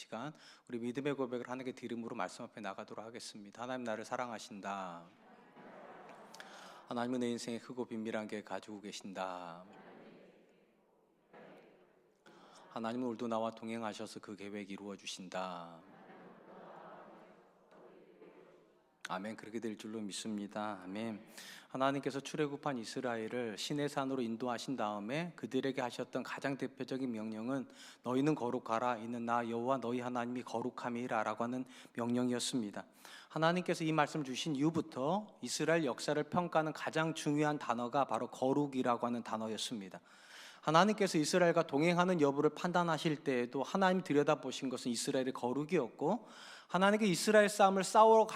시간 우리 믿음의 고백을 하나님께 드림으로 말씀 앞에 나가도록 하겠습니다. 하나님 나를 사랑하신다. 하나님은 내 인생에 크고 비밀한 계획 가지고 계신다. 하나님은 오늘도 나와 동행하셔서 그 계획 이루어 주신다. 아멘. 그렇게 될 줄로 믿습니다. 아멘. 하나님께서 출애굽한 이스라엘을 시내산으로 인도하신 다음에 그들에게 하셨던 가장 대표적인 명령은 너희는 거룩하라. 이는 나 여호와 너희 하나님이 거룩함이라 라고 하는 명령이었습니다. 하나님께서 이 말씀을 주신 이후부터 이스라엘 역사를 평가하는 가장 중요한 단어가 바로 거룩이라고 하는 단어였습니다. 하나님께서 이스라엘과 동행하는 여부를 판단하실 때에도 하나님이 들여다보신 것은 이스라엘의 거룩이었고, 하나님께 이스라엘 싸움을 싸우러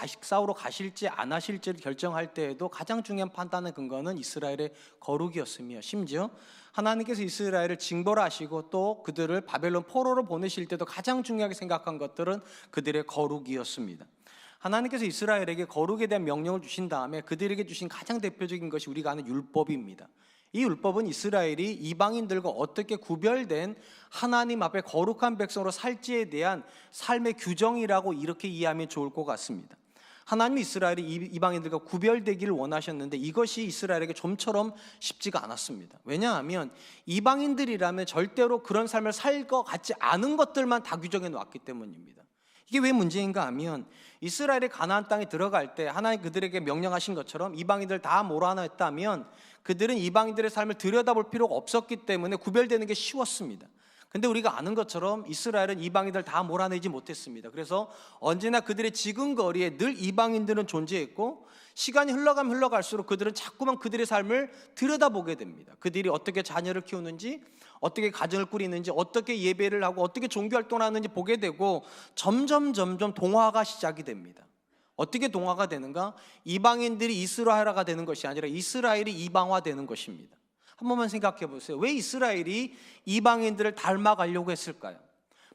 가실지 안 하실지를 결정할 때에도 가장 중요한 판단의 근거는 이스라엘의 거룩이었으며, 심지어 하나님께서 이스라엘을 징벌하시고 또 그들을 바벨론 포로로 보내실 때도 가장 중요하게 생각한 것들은 그들의 거룩이었습니다. 하나님께서 이스라엘에게 거룩에 대한 명령을 주신 다음에 그들에게 주신 가장 대표적인 것이 우리가 아는 율법입니다. 이 율법은 이스라엘이 이방인들과 어떻게 구별된 하나님 앞에 거룩한 백성으로 살지에 대한 삶의 규정이라고 이렇게 이해하면 좋을 것 같습니다. 하나님이 이스라엘이 이방인들과 구별되기를 원하셨는데 이것이 이스라엘에게 좀처럼 쉽지가 않았습니다. 왜냐하면 이방인들이라면 절대로 그런 삶을 살 것 같지 않은 것들만 다 규정해 놓았기 때문입니다. 이게 왜 문제인가 하면 이스라엘이 가나안 땅에 들어갈 때 하나님 그들에게 명령하신 것처럼 이방인들 다 몰아냈다면 그들은 이방인들의 삶을 들여다볼 필요가 없었기 때문에 구별되는 게 쉬웠습니다. 근데 우리가 아는 것처럼 이스라엘은 이방인들 다 몰아내지 못했습니다. 그래서 언제나 그들의 지근거리에 늘 이방인들은 존재했고, 시간이 흘러가면 흘러갈수록 그들은 자꾸만 그들의 삶을 들여다보게 됩니다. 그들이 어떻게 자녀를 키우는지, 어떻게 가정을 꾸리는지, 어떻게 예배를 하고 어떻게 종교활동을 하는지 보게 되고 점점 동화가 시작이 됩니다. 어떻게 동화가 되는가? 이방인들이 이스라엘화가 되는 것이 아니라 이스라엘이 이방화되는 것입니다. 한 번만 생각해 보세요. 왜 이스라엘이 이방인들을 닮아가려고 했을까요?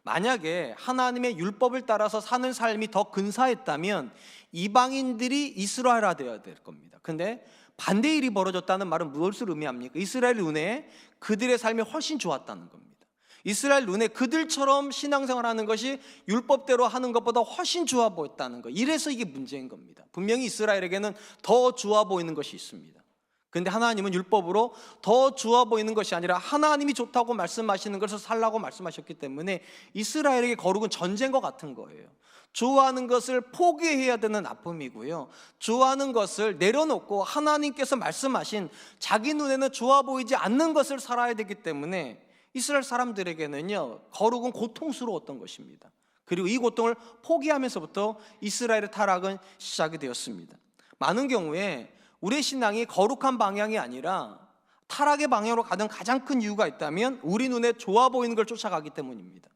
만약에 하나님의 율법을 따라서 사는 삶이 더 근사했다면 이방인들이 이스라엘화되어야 될 겁니다. 근데 반대의 일이 벌어졌다는 말은 무엇을 의미합니까? 이스라엘 눈에 그들의 삶이 훨씬 좋았다는 겁니다. 이스라엘 눈에 그들처럼 신앙생활하는 것이 율법대로 하는 것보다 훨씬 좋아 보였다는 것. 이래서 이게 문제인 겁니다. 분명히 이스라엘에게는 더 좋아 보이는 것이 있습니다. 그런데 하나님은 율법으로 더 좋아 보이는 것이 아니라 하나님이 좋다고 말씀하시는 것을 살라고 말씀하셨기 때문에 이스라엘에게 거룩은 전쟁과 같은 거예요. 좋아하는 것을 포기해야 되는 아픔이고요, 좋아하는 것을 내려놓고 하나님께서 말씀하신 자기 눈에는 좋아 보이지 않는 것을 살아야 되기 때문에 이스라엘 사람들에게는요, 거룩은 고통스러웠던 것입니다. 그리고 이 고통을 포기하면서부터 이스라엘의 타락은 시작이 되었습니다. 많은 경우에 우리의 신앙이 거룩한 방향이 아니라 타락의 방향으로 가는 가장 큰 이유가 있다면 우리 눈에 좋아 보이는 걸 쫓아가기 때문입니다.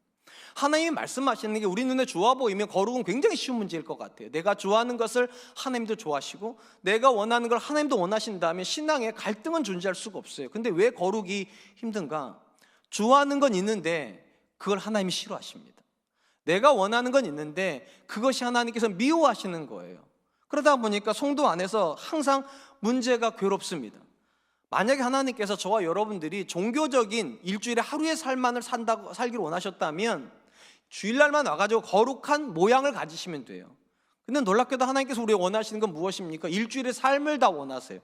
하나님이 말씀하시는 게 우리 눈에 좋아 보이면 거룩은 굉장히 쉬운 문제일 것 같아요. 내가 좋아하는 것을 하나님도 좋아하시고 내가 원하는 걸 하나님도 원하신다면 신앙에 갈등은 존재할 수가 없어요. 근데 왜 거룩이 힘든가? 좋아하는 건 있는데 그걸 하나님이 싫어하십니다. 내가 원하는 건 있는데 그것이 하나님께서 미워하시는 거예요. 그러다 보니까 성도 안에서 항상 문제가 괴롭습니다. 만약에 하나님께서 저와 여러분들이 종교적인 일주일에 하루의 삶만을 살기를 원하셨다면 주일날만 와가지고 거룩한 모양을 가지시면 돼요. 근데 놀랍게도 하나님께서 우리가 원하시는 건 무엇입니까? 일주일의 삶을 다 원하세요.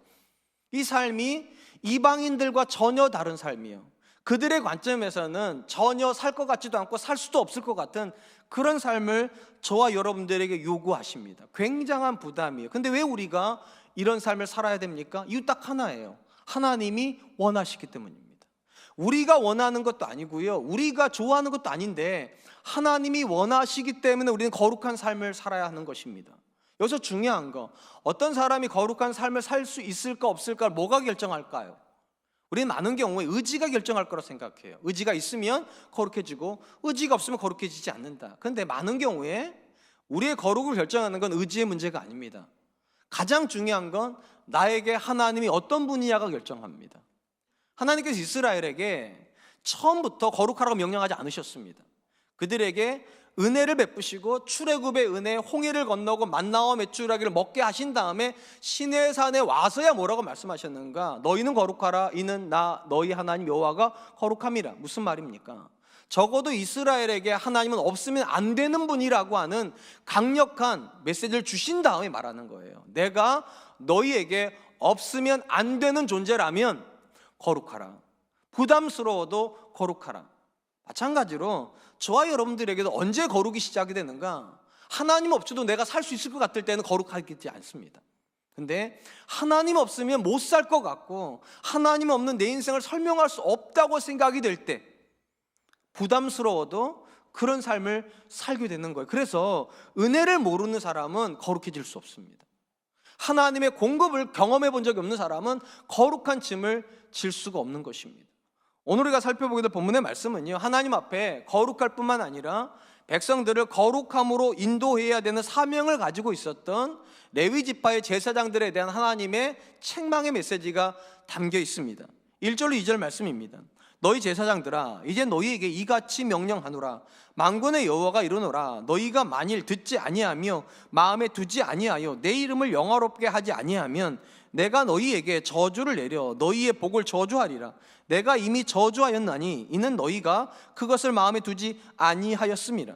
이 삶이 이방인들과 전혀 다른 삶이에요. 그들의 관점에서는 전혀 살 것 같지도 않고 살 수도 없을 것 같은 그런 삶을 저와 여러분들에게 요구하십니다. 굉장한 부담이에요. 근데 왜 우리가 이런 삶을 살아야 됩니까? 이유 딱 하나예요. 하나님이 원하시기 때문입니다. 우리가 원하는 것도 아니고요, 우리가 좋아하는 것도 아닌데 하나님이 원하시기 때문에 우리는 거룩한 삶을 살아야 하는 것입니다. 여기서 중요한 거, 어떤 사람이 거룩한 삶을 살 수 있을까 없을까 뭐가 결정할까요? 우리는 많은 경우에 의지가 결정할 거라 생각해요. 의지가 있으면 거룩해지고 의지가 없으면 거룩해지지 않는다. 그런데 많은 경우에 우리의 거룩을 결정하는 건 의지의 문제가 아닙니다. 가장 중요한 건 나에게 하나님이 어떤 분이냐가 결정합니다. 하나님께서 이스라엘에게 처음부터 거룩하라고 명령하지 않으셨습니다. 그들에게 은혜를 베푸시고 출애굽의 은혜, 홍해를 건너고 만나와 메추라기를 먹게 하신 다음에 시내산에 와서야 뭐라고 말씀하셨는가? 너희는 거룩하라. 이는 나 너희 하나님 여호와가 거룩함이라. 무슨 말입니까? 적어도 이스라엘에게 하나님은 없으면 안 되는 분이라고 하는 강력한 메시지를 주신 다음에 말하는 거예요. 내가 너희에게 없으면 안 되는 존재라면 거룩하라. 부담스러워도 거룩하라. 마찬가지로 저와 여러분들에게도 언제 거룩이 시작이 되는가? 하나님 없이도 내가 살 수 있을 것 같을 때는 거룩하지 않습니다. 근데 하나님 없으면 못 살 것 같고 하나님 없는 내 인생을 설명할 수 없다고 생각이 될 때 부담스러워도 그런 삶을 살게 되는 거예요. 그래서 은혜를 모르는 사람은 거룩해질 수 없습니다. 하나님의 공급을 경험해 본 적이 없는 사람은 거룩한 짐을 질 수가 없는 것입니다. 오늘 우리가 살펴보게 될 본문의 말씀은요, 하나님 앞에 거룩할 뿐만 아니라 백성들을 거룩함으로 인도해야 되는 사명을 가지고 있었던 레위 지파의 제사장들에 대한 하나님의 책망의 메시지가 담겨 있습니다. 1절로 2절 말씀입니다. 너희 제사장들아, 이제 너희에게 이같이 명령하노라. 만군의 여호와가 이르노라. 너희가 만일 듣지 아니하며 마음에 두지 아니하여 내 이름을 영화롭게 하지 아니하면 내가 너희에게 저주를 내려 너희의 복을 저주하리라. 내가 이미 저주하였나니 이는 너희가 그것을 마음에 두지 아니하였음이라.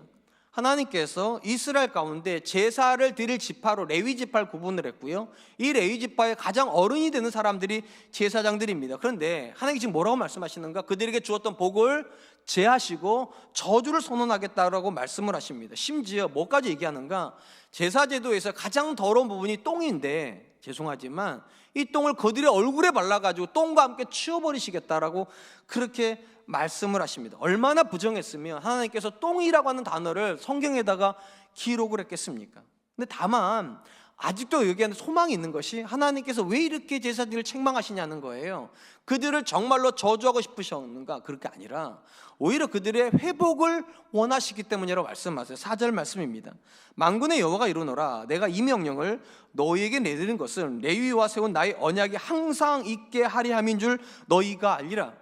하나님께서 이스라엘 가운데 제사를 드릴 지파로 레위 지파를 구분을 했고요, 이 레위 지파의 가장 어른이 되는 사람들이 제사장들입니다. 그런데 하나님이 지금 뭐라고 말씀하시는가? 그들에게 주었던 복을 제하시고 저주를 선언하겠다라고 말씀을 하십니다. 심지어 뭐까지 얘기하는가? 제사 제도에서 가장 더러운 부분이 똥인데, 죄송하지만 이 똥을 그들의 얼굴에 발라가지고 똥과 함께 치워버리시겠다라고 그렇게 말씀을 하십니다. 얼마나 부정했으면 하나님께서 똥이라고 하는 단어를 성경에다가 기록을 했겠습니까? 근데 다만 아직도 여기에는 소망이 있는 것이, 하나님께서 왜 이렇게 제사들을 책망하시냐는 거예요. 그들을 정말로 저주하고 싶으셨는가? 그렇게 아니라 오히려 그들의 회복을 원하시기 때문이라고 말씀하세요. 4절 말씀입니다. 만군의 여호와가 이르노라. 내가 이 명령을 너희에게 내리는 것은 레위와 세운 나의 언약이 항상 있게 하리 함인 줄 너희가 알리라.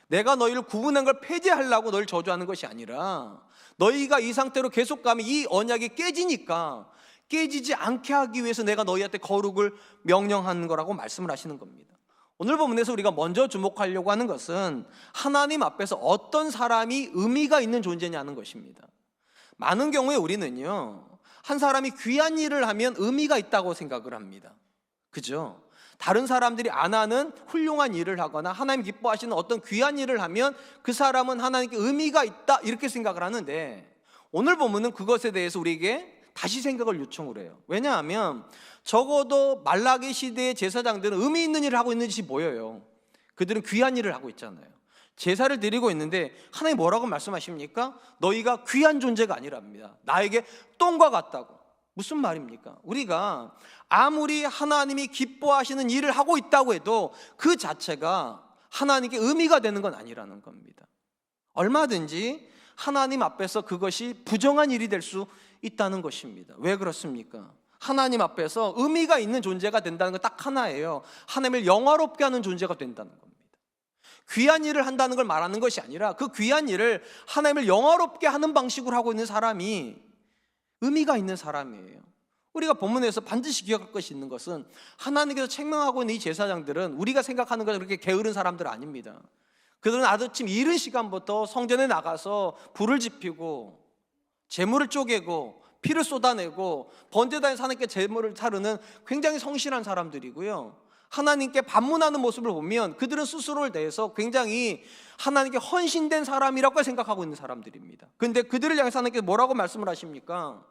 내가 너희를 구분한 걸 폐지하려고 너희를 저주하는 것이 아니라 너희가 이 상태로 계속 가면 이 언약이 깨지니까 깨지지 않게 하기 위해서 내가 너희한테 거룩을 명령하는 거라고 말씀을 하시는 겁니다. 오늘 본문에서 우리가 먼저 주목하려고 하는 것은 하나님 앞에서 어떤 사람이 의미가 있는 존재냐는 것입니다. 많은 경우에 우리는요, 한 사람이 귀한 일을 하면 의미가 있다고 생각을 합니다. 그죠? 다른 사람들이 안 하는 훌륭한 일을 하거나 하나님 기뻐하시는 어떤 귀한 일을 하면 그 사람은 하나님께 의미가 있다, 이렇게 생각을 하는데, 오늘 본문은 그것에 대해서 우리에게 다시 생각을 요청을 해요. 왜냐하면 적어도 말라기 시대의 제사장들은 의미 있는 일을 하고 있는 짓이 보여요. 그들은 귀한 일을 하고 있잖아요. 제사를 드리고 있는데 하나님 뭐라고 말씀하십니까? 너희가 귀한 존재가 아니랍니다. 나에게 똥과 같다고. 무슨 말입니까? 우리가 아무리 하나님이 기뻐하시는 일을 하고 있다고 해도 그 자체가 하나님께 의미가 되는 건 아니라는 겁니다. 얼마든지 하나님 앞에서 그것이 부정한 일이 될 수 있다는 것입니다. 왜 그렇습니까? 하나님 앞에서 의미가 있는 존재가 된다는 건 딱 하나예요. 하나님을 영화롭게 하는 존재가 된다는 겁니다. 귀한 일을 한다는 걸 말하는 것이 아니라 그 귀한 일을 하나님을 영화롭게 하는 방식으로 하고 있는 사람이 의미가 있는 사람이에요. 우리가 본문에서 반드시 기억할 것이 있는 것은, 하나님께서 책망하고 있는 이 제사장들은 우리가 생각하는 것처럼 그렇게 게으른 사람들 아닙니다. 그들은 아침 이른 시간부터 성전에 나가서 불을 지피고 재물을 쪼개고 피를 쏟아내고 번제단에서 하나님께 재물을 차르는 굉장히 성실한 사람들이고요, 하나님께 반문하는 모습을 보면 그들은 스스로를 대해서 굉장히 하나님께 헌신된 사람이라고 생각하고 있는 사람들입니다. 그런데 그들을 향해서 하나님께서 뭐라고 말씀을 하십니까?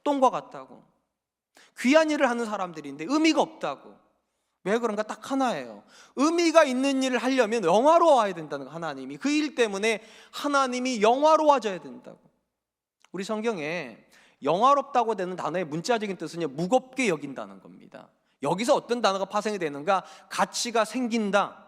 똥과 같다고. 귀한 일을 하는 사람들인데 의미가 없다고. 왜 그런가? 딱 하나예요. 의미가 있는 일을 하려면 영화로워야 된다는 거. 하나님이 그 일 때문에 하나님이 영화로워져야 된다고. 우리 성경에 영화롭다고 되는 단어의 문자적인 뜻은요, 무겁게 여긴다는 겁니다. 여기서 어떤 단어가 파생이 되는가? 가치가 생긴다,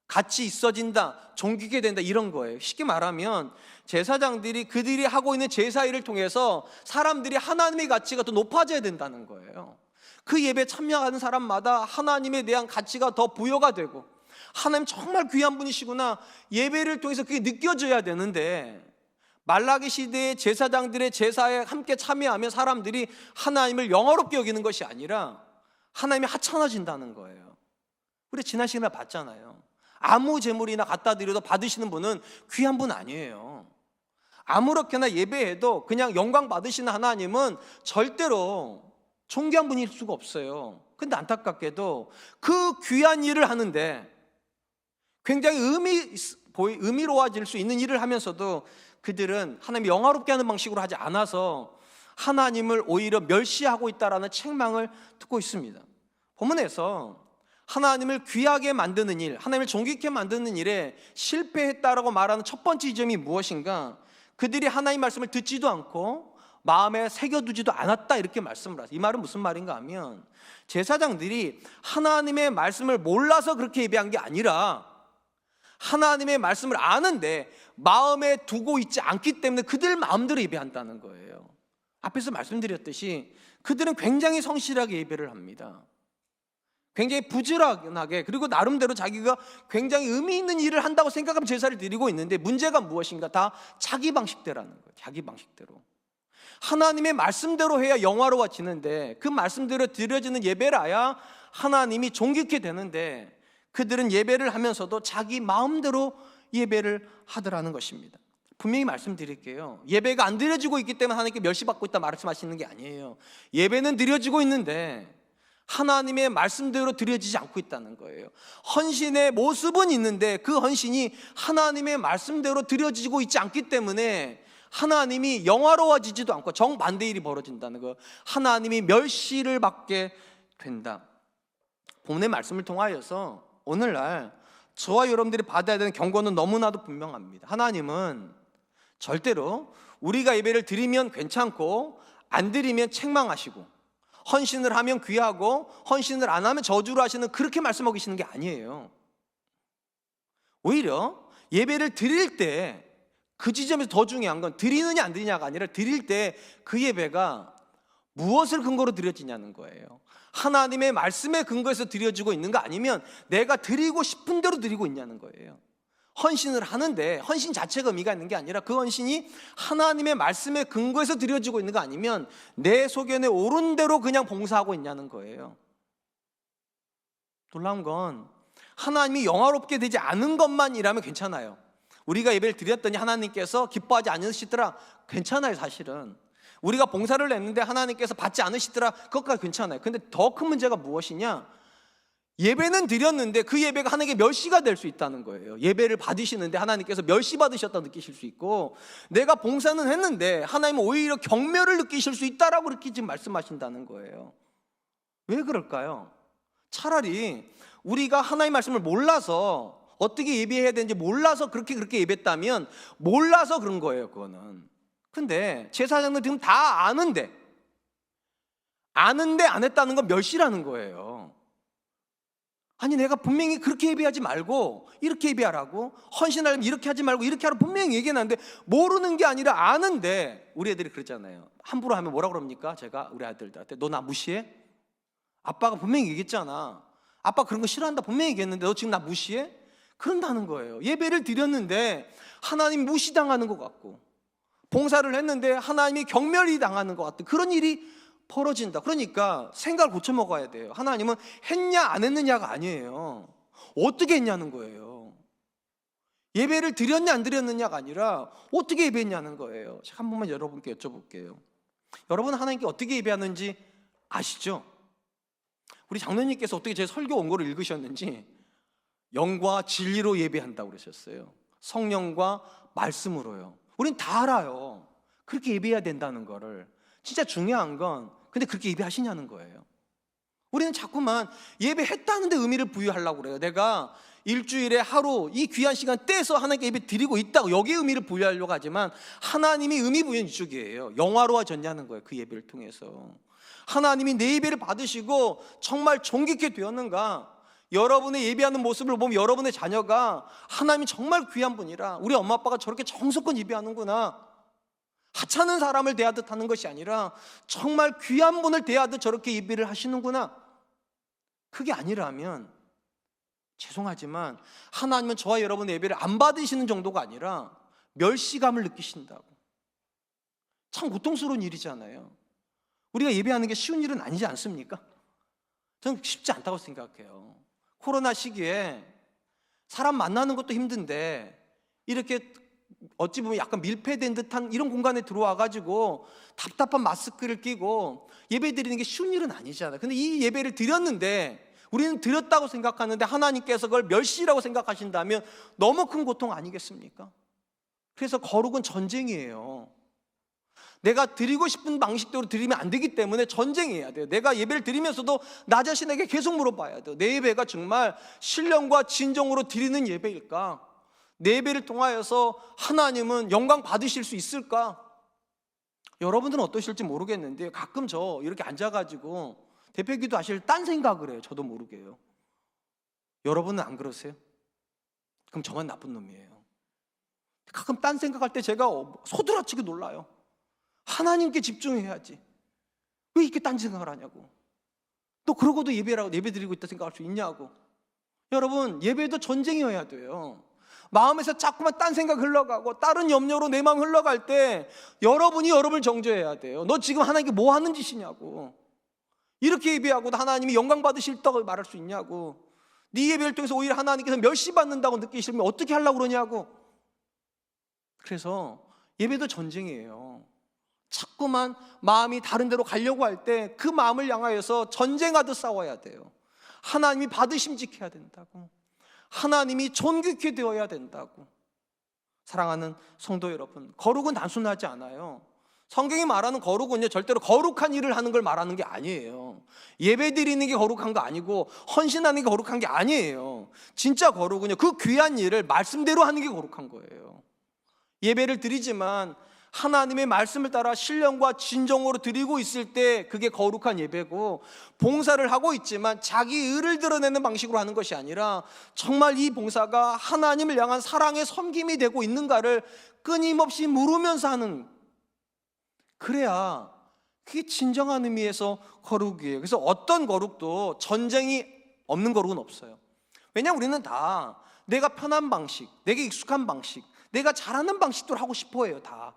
가치 있어진다, 존귀게 된다, 이런 거예요. 쉽게 말하면 제사장들이 그들이 하고 있는 제사 일을 통해서 사람들이 하나님의 가치가 더 높아져야 된다는 거예요. 그 예배에 참여하는 사람마다 하나님에 대한 가치가 더 부여가 되고, 하나님 정말 귀한 분이시구나, 예배를 통해서 그게 느껴져야 되는데, 말라기 시대의 제사장들의 제사에 함께 참여하면 사람들이 하나님을 영화롭게 여기는 것이 아니라 하나님이 하찮아진다는 거예요. 우리 지난 시간에 봤잖아요. 아무 제물이나 갖다 드려도 받으시는 분은 귀한 분 아니에요. 아무렇게나 예배해도 그냥 영광 받으시는 하나님은 절대로 존귀한 분일 수가 없어요. 근데 안타깝게도 그 귀한 일을 하는데 굉장히 의미로워질 수 있는 일을 하면서도 그들은 하나님이 영화롭게 하는 방식으로 하지 않아서 하나님을 오히려 멸시하고 있다라는 책망을 듣고 있습니다. 본문에서 하나님을 귀하게 만드는 일, 하나님을 존귀케 만드는 일에 실패했다라고 말하는 첫 번째 지점이 무엇인가? 그들이 하나님 말씀을 듣지도 않고 마음에 새겨두지도 않았다, 이렇게 말씀을 하세요. 이 말은 무슨 말인가 하면, 제사장들이 하나님의 말씀을 몰라서 그렇게 예배한 게 아니라 하나님의 말씀을 아는데 마음에 두고 있지 않기 때문에 그들 마음대로 예배한다는 거예요. 앞에서 말씀드렸듯이 그들은 굉장히 성실하게 예배를 합니다. 굉장히 부지런하게, 그리고 나름대로 자기가 굉장히 의미 있는 일을 한다고 생각하면 제사를 드리고 있는데, 문제가 무엇인가? 다 자기 방식대로라는 거예요. 자기 방식대로. 하나님의 말씀대로 해야 영화로워지는데, 그 말씀대로 드려지는 예배라야 하나님이 존귀케 되는데, 그들은 예배를 하면서도 자기 마음대로 예배를 하더라는 것입니다. 분명히 말씀드릴게요. 예배가 안 드려지고 있기 때문에 하나님께 멸시받고 있다 말씀하시는 게 아니에요. 예배는 드려지고 있는데 하나님의 말씀대로 드려지지 않고 있다는 거예요. 헌신의 모습은 있는데 그 헌신이 하나님의 말씀대로 드려지고 있지 않기 때문에 하나님이 영화로워지지도 않고 정반대 일이 벌어진다는 거예요. 하나님이 멸시를 받게 된다. 본문의 말씀을 통하여서 오늘날 저와 여러분들이 받아야 되는 경고는 너무나도 분명합니다. 하나님은 절대로 우리가 예배를 드리면 괜찮고 안 드리면 책망하시고, 헌신을 하면 귀하고 헌신을 안 하면 저주를 하시는, 그렇게 말씀하고 계시는 게 아니에요. 오히려 예배를 드릴 때 그 지점에서 더 중요한 건 드리느냐 안 드리냐가 아니라, 드릴 때 그 예배가 무엇을 근거로 드려지냐는 거예요. 하나님의 말씀에 근거해서 드려지고 있는 거 아니면 내가 드리고 싶은 대로 드리고 있냐는 거예요. 헌신을 하는데 헌신 자체가 의미가 있는 게 아니라 그 헌신이 하나님의 말씀에 근거해서 드려지고 있는 거 아니면 내 소견에 옳은 대로 그냥 봉사하고 있냐는 거예요. 놀라운 건 하나님이 영화롭게 되지 않은 것만이라면 괜찮아요. 우리가 예배를 드렸더니 하나님께서 기뻐하지 않으시더라, 괜찮아요. 사실은 우리가 봉사를 했는데 하나님께서 받지 않으시더라, 그것까지 괜찮아요. 근데 더 큰 문제가 무엇이냐? 예배는 드렸는데 그 예배가 하나님께 멸시가 될 수 있다는 거예요. 예배를 받으시는데 하나님께서 멸시받으셨다고 느끼실 수 있고, 내가 봉사는 했는데 하나님은 오히려 경멸을 느끼실 수 있다라고 이렇게 지금 말씀하신다는 거예요. 왜 그럴까요? 차라리 우리가 하나님의 말씀을 몰라서 어떻게 예배해야 되는지 몰라서 그렇게 예배했다면 몰라서 그런 거예요, 그거는. 근데 제사장들 지금 다 아는데 안 했다는 건 멸시라는 거예요. 아니, 내가 분명히 그렇게 예배하지 말고 이렇게 예배하라고, 헌신하려면 이렇게 하지 말고 이렇게 하라고 분명히 얘기했는데 모르는 게 아니라 아는데. 우리 애들이 그랬잖아요. 함부로 하면 뭐라 그럽니까? 제가 우리 아들들한테, 너 나 무시해? 아빠가 분명히 얘기했잖아. 아빠 그런 거 싫어한다 분명히 얘기했는데 너 지금 나 무시해? 그런다는 거예요. 예배를 드렸는데 하나님 무시당하는 것 같고, 봉사를 했는데 하나님이 경멸이 당하는 것 같은 그런 일이 벌어진다. 그러니까 생각을 고쳐 먹어야 돼요. 하나님은 했냐 안 했느냐가 아니에요. 어떻게 했냐는 거예요. 예배를 드렸냐 안 드렸느냐가 아니라 어떻게 예배했냐는 거예요. 제가 한 번만 여러분께 여쭤볼게요. 여러분 하나님께 어떻게 예배하는지 아시죠? 우리 장로님께서 어떻게 제 설교 원고를 읽으셨는지 영과 진리로 예배한다고 그러셨어요. 성령과 말씀으로요. 우린 다 알아요. 그렇게 예배해야 된다는 거를. 진짜 중요한 건 근데 그렇게 예배하시냐는 거예요. 우리는 자꾸만 예배했다는데 의미를 부여하려고 그래요. 내가 일주일에 하루 이 귀한 시간 떼서 하나님께 예배 드리고 있다고 여기에 의미를 부여하려고 하지만 하나님이 의미 부여는 이쪽이에요. 영화로워졌냐는 거예요. 그 예배를 통해서 하나님이 내 예배를 받으시고 정말 존귀케 되었는가? 여러분의 예배하는 모습을 보면 여러분의 자녀가 하나님이 정말 귀한 분이라, 우리 엄마 아빠가 저렇게 정성껏 예배하는구나, 하찮은 사람을 대하듯 하는 것이 아니라 정말 귀한 분을 대하듯 저렇게 예배를 하시는구나. 그게 아니라면 죄송하지만 하나님은 저와 여러분의 예배를 안 받으시는 정도가 아니라 멸시감을 느끼신다고. 참 고통스러운 일이잖아요. 우리가 예배하는 게 쉬운 일은 아니지 않습니까? 저는 쉽지 않다고 생각해요. 코로나 시기에 사람 만나는 것도 힘든데 이렇게 어찌 보면 약간 밀폐된 듯한 이런 공간에 들어와 가지고 답답한 마스크를 끼고 예배 드리는 게 쉬운 일은 아니잖아요. 근데 이 예배를 드렸는데 우리는 드렸다고 생각하는데 하나님께서 그걸 멸시라고 생각하신다면 너무 큰 고통 아니겠습니까? 그래서 거룩은 전쟁이에요. 내가 드리고 싶은 방식대로 드리면 안 되기 때문에 전쟁해야 돼요. 내가 예배를 드리면서도 나 자신에게 계속 물어봐야 돼요. 내 예배가 정말 신령과 진정으로 드리는 예배일까? 내 예배를 통하여서 하나님은 영광 받으실 수 있을까? 여러분들은 어떠실지 모르겠는데 가끔 저 이렇게 앉아가지고 대표기도 하실 딴 생각을 해요. 저도 모르게요. 여러분은 안 그러세요? 그럼 저만 나쁜 놈이에요. 가끔 딴 생각할 때 제가 소드라치게 놀라요. 하나님께 집중해야지. 왜 이렇게 딴 생각을 하냐고. 또 그러고도 예배 드리고 있다 생각할 수 있냐고. 여러분, 예배도 전쟁이어야 돼요. 마음에서 자꾸만 딴 생각 흘러가고 다른 염려로 내 마음 흘러갈 때 여러분이 여러분을 정죄해야 돼요. 너 지금 하나님께 뭐 하는 짓이냐고. 이렇게 예배하고도 하나님이 영광 받으실다고 말할 수 있냐고. 네 예배를 통해서 오히려 하나님께서 멸시받는다고 느끼시면 어떻게 하려고 그러냐고. 그래서 예배도 전쟁이에요. 자꾸만 마음이 다른 데로 가려고 할 때 그 마음을 향하여서 전쟁하듯 싸워야 돼요. 하나님이 받으심직해야 된다고. 하나님이 존귀케 되어야 된다고. 사랑하는 성도 여러분, 거룩은 단순하지 않아요. 성경이 말하는 거룩은요, 절대로 거룩한 일을 하는 걸 말하는 게 아니에요. 예배 드리는 게 거룩한 거 아니고 헌신하는 게 거룩한 게 아니에요. 진짜 거룩은요, 그 귀한 일을 말씀대로 하는 게 거룩한 거예요. 예배를 드리지만 하나님의 말씀을 따라 신령과 진정으로 드리고 있을 때 그게 거룩한 예배고, 봉사를 하고 있지만 자기 의를 드러내는 방식으로 하는 것이 아니라 정말 이 봉사가 하나님을 향한 사랑의 섬김이 되고 있는가를 끊임없이 물으면서 하는, 그래야 그게 진정한 의미에서 거룩이에요. 그래서 어떤 거룩도 전쟁이 없는 거룩은 없어요. 왜냐하면 우리는 다 내가 편한 방식, 내게 익숙한 방식, 내가 잘하는 방식대로 하고 싶어 해요, 다.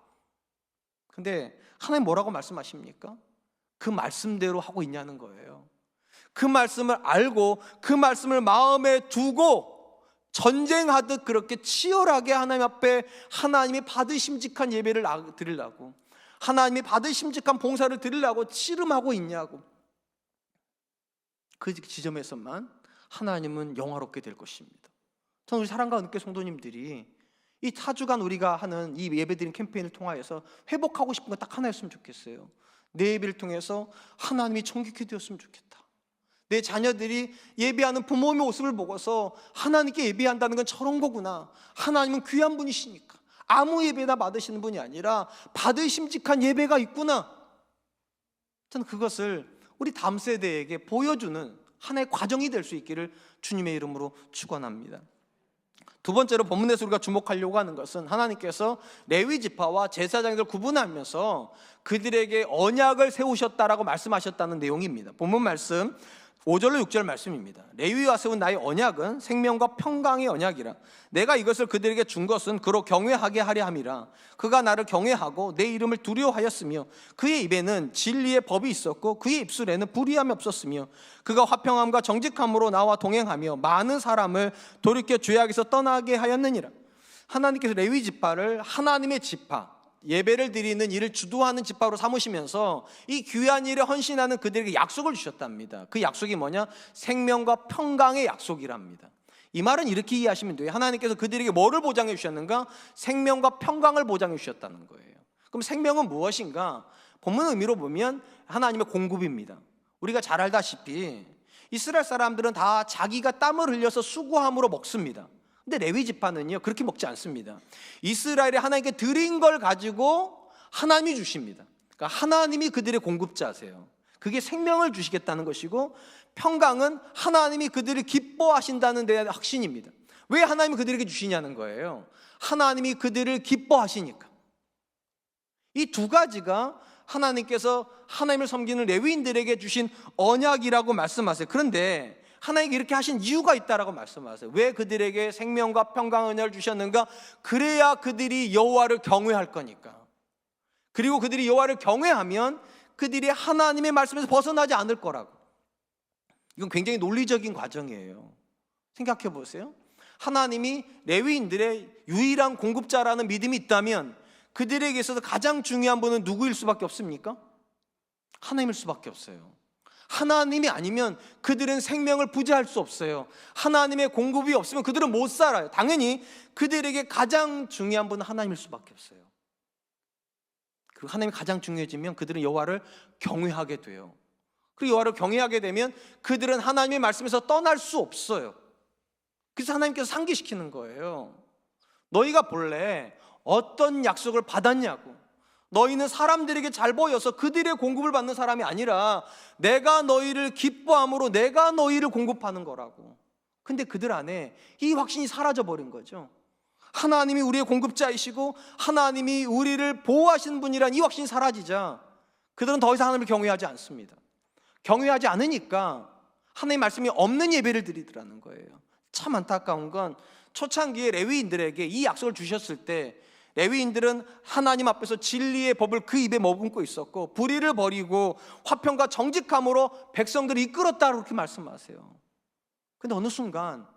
근데 하나님 뭐라고 말씀하십니까? 그 말씀대로 하고 있냐는 거예요. 그 말씀을 알고 그 말씀을 마음에 두고 전쟁하듯 그렇게 치열하게 하나님 앞에 하나님이 받으심직한 예배를 드리려고, 하나님이 받으심직한 봉사를 드리려고 씨름하고 있냐고. 그 지점에서만 하나님은 영화롭게 될 것입니다. 저는 우리 사랑과 은혜 성도님들이 이 4주간 우리가 하는 이 예배드린 캠페인을 통하여서 회복하고 싶은 건 딱 하나였으면 좋겠어요. 내 예배를 통해서 하나님이 존귀케 되었으면 좋겠다. 내 자녀들이 예배하는 부모님의 모습을 보고서 하나님께 예배한다는 건 저런 거구나. 하나님은 귀한 분이시니까 아무 예배나 받으시는 분이 아니라 받으심직한 예배가 있구나. 저는 그것을 우리 다음 세대에게 보여주는 하나의 과정이 될 수 있기를 주님의 이름으로 축원합니다. 두 번째로 본문에서 우리가 주목하려고 하는 것은 하나님께서 레위 지파와 제사장들 구분하면서 그들에게 언약을 세우셨다라고 말씀하셨다는 내용입니다. 본문 말씀 5절로 6절 말씀입니다. 레위와 세운 나의 언약은 생명과 평강의 언약이라. 내가 이것을 그들에게 준 것은 그로 경외하게 하려 함이라. 그가 나를 경외하고 내 이름을 두려워하였으며 그의 입에는 진리의 법이 있었고 그의 입술에는 불의함이 없었으며 그가 화평함과 정직함으로 나와 동행하며 많은 사람을 돌이켜 죄악에서 떠나게 하였느니라. 하나님께서 레위 지파를 하나님의 지파, 예배를 드리는 일을 주도하는 지파로 삼으시면서 이 귀한 일에 헌신하는 그들에게 약속을 주셨답니다. 그 약속이 뭐냐? 생명과 평강의 약속이랍니다. 이 말은 이렇게 이해하시면 돼요. 하나님께서 그들에게 뭐를 보장해 주셨는가? 생명과 평강을 보장해 주셨다는 거예요. 그럼 생명은 무엇인가? 본문 의미로 보면 하나님의 공급입니다. 우리가 잘 알다시피 이스라엘 사람들은 다 자기가 땀을 흘려서 수고함으로 먹습니다. 근데 레위 지파는요, 그렇게 먹지 않습니다. 이스라엘이 하나님께 드린 걸 가지고 하나님이 주십니다. 그러니까 하나님이 그들의 공급자세요. 그게 생명을 주시겠다는 것이고, 평강은 하나님이 그들을 기뻐하신다는 데 확신입니다. 왜 하나님이 그들에게 주시냐는 거예요. 하나님이 그들을 기뻐하시니까. 이 두 가지가 하나님께서 하나님을 섬기는 레위인들에게 주신 언약이라고 말씀하세요. 그런데 하나님께 이렇게 하신 이유가 있다라고 말씀하세요. 왜 그들에게 생명과 평강 언약을 주셨는가? 그래야 그들이 여호와를 경외할 거니까. 그리고 그들이 여호와를 경외하면 그들이 하나님의 말씀에서 벗어나지 않을 거라고. 이건 굉장히 논리적인 과정이에요. 생각해 보세요. 하나님이 레위인들의 유일한 공급자라는 믿음이 있다면 그들에게 있어서 가장 중요한 분은 누구일 수밖에 없습니까? 하나님일 수밖에 없어요. 하나님이 아니면 그들은 생명을 부재할 수 없어요. 하나님의 공급이 없으면 그들은 못 살아요. 당연히 그들에게 가장 중요한 분은 하나님일 수밖에 없어요. 그리고 하나님이 가장 중요해지면 그들은 여호와를 경외하게 돼요. 그리고 여호와를 경외하게 되면 그들은 하나님의 말씀에서 떠날 수 없어요. 그래서 하나님께서 상기시키는 거예요. 너희가 본래 어떤 약속을 받았냐고. 너희는 사람들에게 잘 보여서 그들의 공급을 받는 사람이 아니라 내가 너희를 기뻐함으로 내가 너희를 공급하는 거라고. 근데 그들 안에 이 확신이 사라져버린 거죠. 하나님이 우리의 공급자이시고 하나님이 우리를 보호하시는 분이란 이 확신이 사라지자 그들은 더 이상 하나님을 경외하지 않습니다. 경외하지 않으니까 하나님의 말씀이 없는 예배를 드리더라는 거예요. 참 안타까운 건 초창기에 레위인들에게 이 약속을 주셨을 때 레위인들은 하나님 앞에서 진리의 법을 그 입에 머금고 있었고 불의를 버리고 화평과 정직함으로 백성들을 이끌었다고 그렇게 말씀하세요. 근데 어느 순간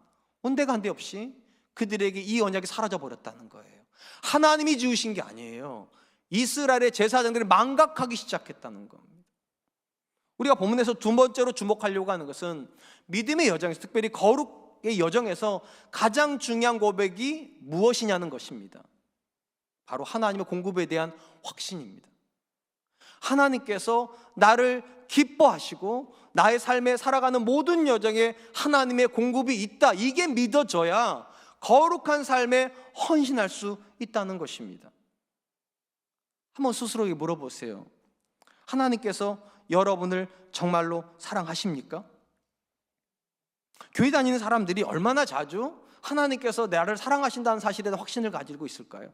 온데간데 없이 그들에게 이 언약이 사라져 버렸다는 거예요. 하나님이 지으신 게 아니에요. 이스라엘의 제사장들이 망각하기 시작했다는 겁니다. 우리가 본문에서 두 번째로 주목하려고 하는 것은 믿음의 여정에서, 특별히 거룩의 여정에서 가장 중요한 고백이 무엇이냐는 것입니다. 바로 하나님의 공급에 대한 확신입니다. 하나님께서 나를 기뻐하시고 나의 삶에 살아가는 모든 여정에 하나님의 공급이 있다, 이게 믿어져야 거룩한 삶에 헌신할 수 있다는 것입니다. 한번 스스로에게 물어보세요. 하나님께서 여러분을 정말로 사랑하십니까? 교회 다니는 사람들이 얼마나 자주 하나님께서 나를 사랑하신다는 사실에 대한 확신을 가지고 있을까요?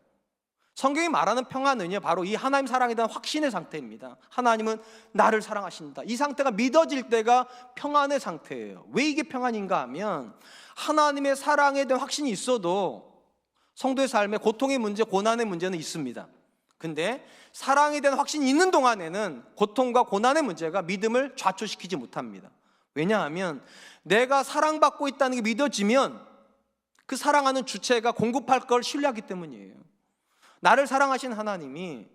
성경이 말하는 평안은요, 바로 이 하나님 사랑에 대한 확신의 상태입니다. 하나님은 나를 사랑하신다, 이 상태가 믿어질 때가 평안의 상태예요. 왜 이게 평안인가 하면 하나님의 사랑에 대한 확신이 있어도 성도의 삶에 고통의 문제, 고난의 문제는 있습니다. 근데 사랑에 대한 확신이 있는 동안에는 고통과 고난의 문제가 믿음을 좌초시키지 못합니다. 왜냐하면 내가 사랑받고 있다는 게 믿어지면 그 사랑하는 주체가 공급할 걸 신뢰하기 때문이에요. 나를 사랑하신 하나님이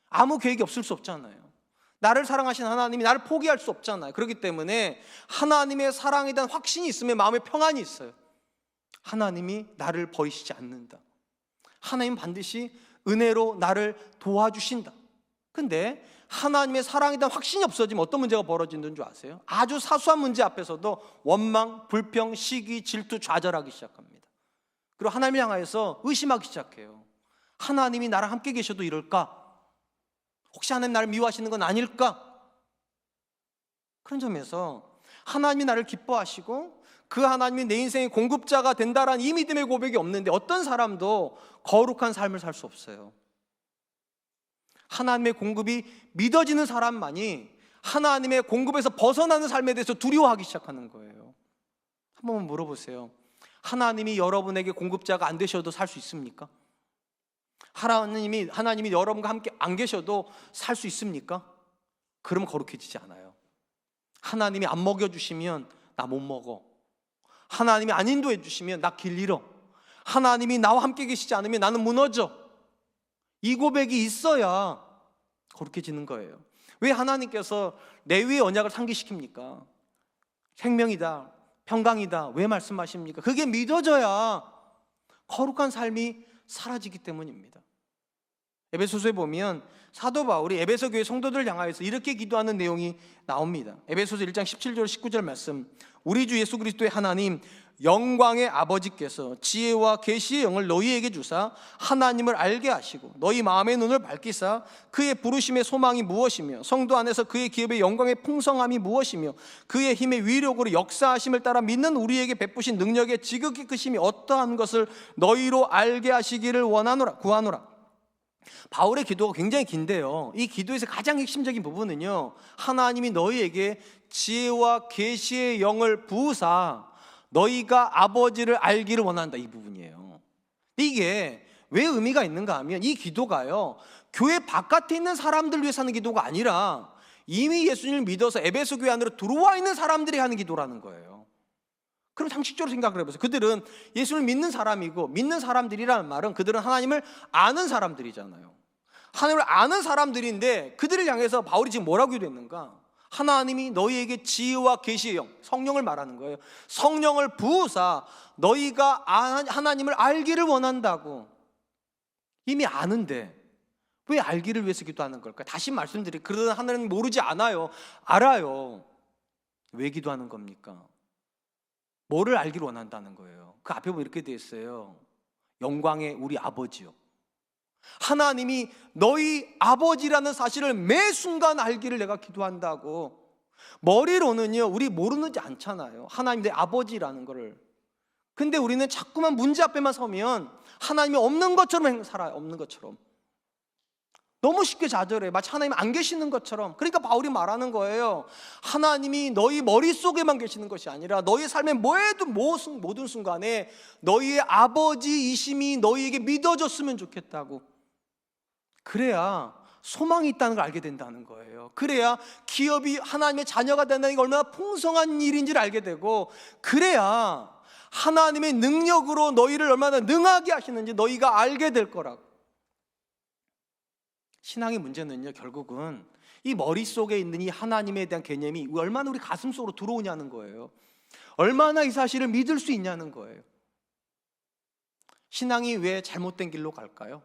아무 계획이 없을 수 없잖아요. 나를 사랑하신 하나님이 나를 포기할 수 없잖아요. 그렇기 때문에 하나님의 사랑에 대한 확신이 있으면 마음에 평안이 있어요. 하나님이 나를 버리시지 않는다. 하나님은 반드시 은혜로 나를 도와주신다. 근데 하나님의 사랑에 대한 확신이 없어지면 어떤 문제가 벌어지는 줄 아세요? 아주 사소한 문제 앞에서도 원망, 불평, 시기, 질투, 좌절하기 시작합니다. 그리고 하나님을 향하여서 의심하기 시작해요. 하나님이 나랑 함께 계셔도 이럴까? 혹시 하나님 나를 미워하시는 건 아닐까? 그런 점에서 하나님이 나를 기뻐하시고 그 하나님이 내 인생의 공급자가 된다라는 이 믿음의 고백이 없는데 어떤 사람도 거룩한 삶을 살 수 없어요. 하나님의 공급이 믿어지는 사람만이 하나님의 공급에서 벗어나는 삶에 대해서 두려워하기 시작하는 거예요. 한번 물어보세요. 하나님이 여러분에게 공급자가 안 되셔도 살 수 있습니까? 하나님이 여러분과 함께 안 계셔도 살 수 있습니까? 그러면 거룩해지지 않아요. 하나님이 안 먹여주시면 나 못 먹어. 하나님이 안 인도해 주시면 나 길 잃어. 하나님이 나와 함께 계시지 않으면 나는 무너져. 이 고백이 있어야 거룩해지는 거예요. 왜 하나님께서 레위의 언약을 상기시킵니까? 생명이다, 평강이다, 왜 말씀하십니까? 그게 믿어져야 거룩한 삶이 사라지기 때문입니다. 에베소서에 보면 사도 바울이 에베소 교회 성도들을 향하여서 이렇게 기도하는 내용이 나옵니다. 에베소서 1장 17절 19절 말씀. 우리 주 예수 그리스도의 하나님 영광의 아버지께서 지혜와 계시의 영을 너희에게 주사 하나님을 알게 하시고 너희 마음의 눈을 밝히사 그의 부르심의 소망이 무엇이며 성도 안에서 그의 기업의 영광의 풍성함이 무엇이며 그의 힘의 위력으로 역사하심을 따라 믿는 우리에게 베푸신 능력의 지극히 크심이 어떠한 것을 너희로 알게 하시기를 원하노라, 구하노라. 바울의 기도가 굉장히 긴데요, 이 기도에서 가장 핵심적인 부분은요, 하나님이 너희에게 지혜와 계시의 영을 부으사 너희가 아버지를 알기를 원한다, 이 부분이에요. 이게 왜 의미가 있는가 하면 이 기도가요, 교회 바깥에 있는 사람들 위해서 하는 기도가 아니라 이미 예수님을 믿어서 에베소 교회 안으로 들어와 있는 사람들이 하는 기도라는 거예요. 그럼 상식적으로 생각을 해보세요. 그들은 예수를 믿는 사람이고, 믿는 사람들이라는 말은 그들은 하나님을 아는 사람들이잖아요. 하나님을 아는 사람들인데 그들을 향해서 바울이 지금 뭐라고 기도했는가? 하나님이 너희에게 지혜와 계시의 영, 성령을 말하는 거예요. 성령을 부으사 너희가 하나님을 알기를 원한다고. 이미 아는데 왜 알기를 위해서 기도하는 걸까요? 다시 말씀드릴게요. 그러나 하나님 모르지 않아요. 알아요. 왜 기도하는 겁니까? 뭐를 알기를 원한다는 거예요. 그 앞에 보면 이렇게 되어 있어요. 영광의 우리 아버지요. 하나님이 너희 아버지라는 사실을 매 순간 알기를 내가 기도한다고. 머리로는요, 우리 모르는지 않잖아요. 하나님 내 아버지라는 거를. 근데 우리는 자꾸만 문제 앞에만 서면 하나님이 없는 것처럼 살아요. 없는 것처럼. 너무 쉽게 좌절해요. 마치 하나님 안 계시는 것처럼. 그러니까 바울이 말하는 거예요. 하나님이 너희 머릿속에만 계시는 것이 아니라 너희 삶의 모든 순간에 너희의 아버지이심이 너희에게 믿어졌으면 좋겠다고. 그래야 소망이 있다는 걸 알게 된다는 거예요. 그래야 기업이 하나님의 자녀가 된다는 게 얼마나 풍성한 일인지를 알게 되고, 그래야 하나님의 능력으로 너희를 얼마나 능하게 하시는지 너희가 알게 될 거라고. 신앙의 문제는요, 결국은 이 머릿속에 있는 이 하나님에 대한 개념이 얼마나 우리 가슴 속으로 들어오냐는 거예요. 얼마나 이 사실을 믿을 수 있냐는 거예요. 신앙이 왜 잘못된 길로 갈까요?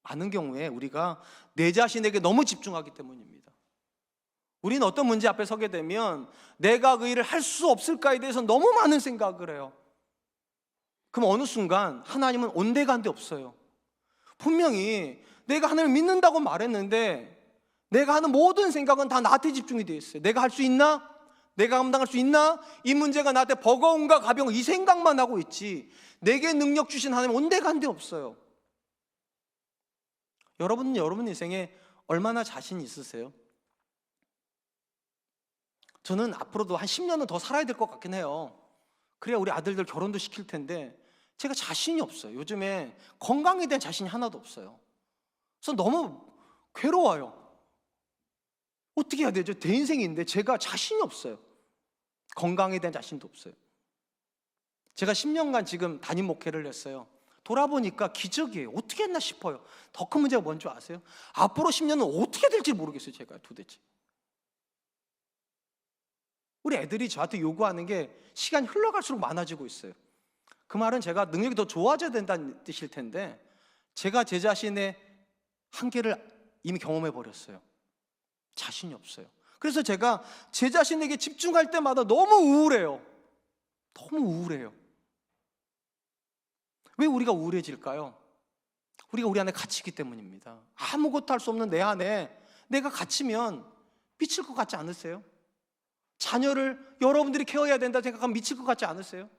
많은 경우에 우리가 내 자신에게 너무 집중하기 때문입니다. 우리는 어떤 문제 앞에 서게 되면 내가 그 일을 할 수 없을까에 대해서 너무 많은 생각을 해요. 그럼 어느 순간 하나님은 온데간데 없어요. 분명히 내가 하나님을 믿는다고 말했는데 내가 하는 모든 생각은 다 나한테 집중이 되어 있어요. 내가 할 수 있나? 내가 감당할 수 있나? 이 문제가 나한테 버거운가 가벼운 이 생각만 하고 있지, 내게 능력 주신 하나님 온데간데 없어요. 여러분은 여러분 인생에 얼마나 자신 있으세요? 저는 앞으로도 한 10년은 더 살아야 될 것 같긴 해요. 그래야 우리 아들들 결혼도 시킬 텐데 제가 자신이 없어요. 요즘에 건강에 대한 자신이 하나도 없어요. 그래서 너무 괴로워요. 어떻게 해야 되죠? 내 인생인데 제가 자신이 없어요. 건강에 대한 자신도 없어요. 제가 10년간 지금 담임 목회를 했어요. 돌아보니까 기적이에요. 어떻게 했나 싶어요. 더 큰 문제가 뭔지 아세요? 앞으로 10년은 어떻게 될지 모르겠어요. 제가 도대체. 우리 애들이 저한테 요구하는 게 시간이 흘러갈수록 많아지고 있어요. 그 말은 제가 능력이 더 좋아져야 된다는 뜻일 텐데 제가 제 자신의 한계를 이미 경험해 버렸어요. 자신이 없어요. 그래서 제가 제 자신에게 집중할 때마다 너무 우울해요. 너무 우울해요. 왜 우리가 우울해질까요? 우리가 우리 안에 갇히기 때문입니다. 아무것도 할 수 없는 내 안에 내가 갇히면 미칠 것 같지 않으세요? 자녀를 여러분들이 케어해야 된다 생각하면 미칠 것 같지 않으세요?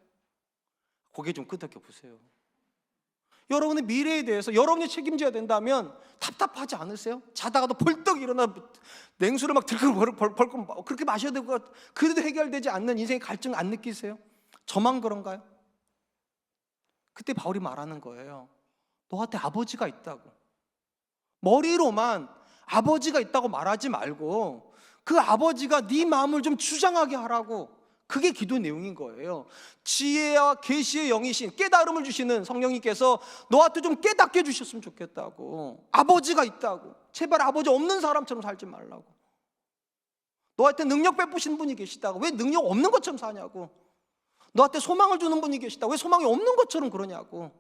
고개 좀 끄덕여 보세요. 여러분의 미래에 대해서 여러분이 책임져야 된다면 답답하지 않으세요? 자다가도 벌떡 일어나 냉수를 막 들고 벌컥 그렇게 마셔야 되고, 그래도 해결되지 않는 인생의 갈증 안 느끼세요? 저만 그런가요? 그때 바울이 말하는 거예요. 너한테 아버지가 있다고. 머리로만 아버지가 있다고 말하지 말고 그 아버지가 네 마음을 좀 주장하게 하라고. 그게 기도 내용인 거예요. 지혜와 계시의 영이신, 깨달음을 주시는 성령님께서 너한테 좀 깨닫게 해주셨으면 좋겠다고. 아버지가 있다고. 제발 아버지 없는 사람처럼 살지 말라고. 너한테 능력 베푸신 분이 계시다고. 왜 능력 없는 것처럼 사냐고. 너한테 소망을 주는 분이 계시다고. 왜 소망이 없는 것처럼 그러냐고.